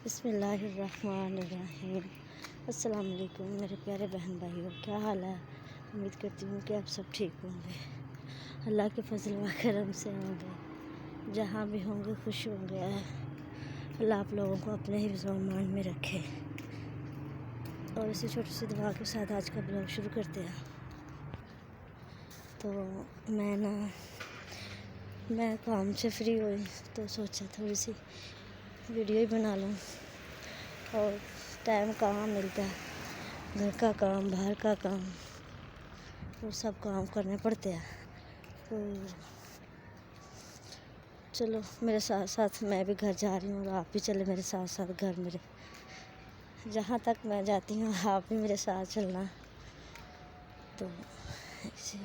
बिस्मिल्लाहिर्रहमानिर्रहीम। अस्सलाम वालेकुम मेरे प्यारे बहन भाइयों, क्या हाल है। उम्मीद करती हूँ कि आप सब ठीक होंगे, अल्लाह के फजल व करम से होंगे, जहाँ भी होंगे खुश होंगे। अल्लाह आप लोगों को अपने हिफ्ज़ व अमान में रखे। और इसी छोटी सी दुआ के साथ आज का ब्लॉग शुरू करते हैं। तो मैं काम से फ्री हुई तो सोचा थोड़ी सी वीडियो ही बना लूँ। और टाइम कहाँ मिलता है, घर का काम, बाहर का काम, वो सब काम करने पड़ते हैं। तो चलो मेरे साथ साथ मैं भी घर जा रही हूँ और आप भी चले मेरे साथ साथ घर। मेरे जहाँ तक मैं जाती हूँ आप भी मेरे साथ चलना। तो इसी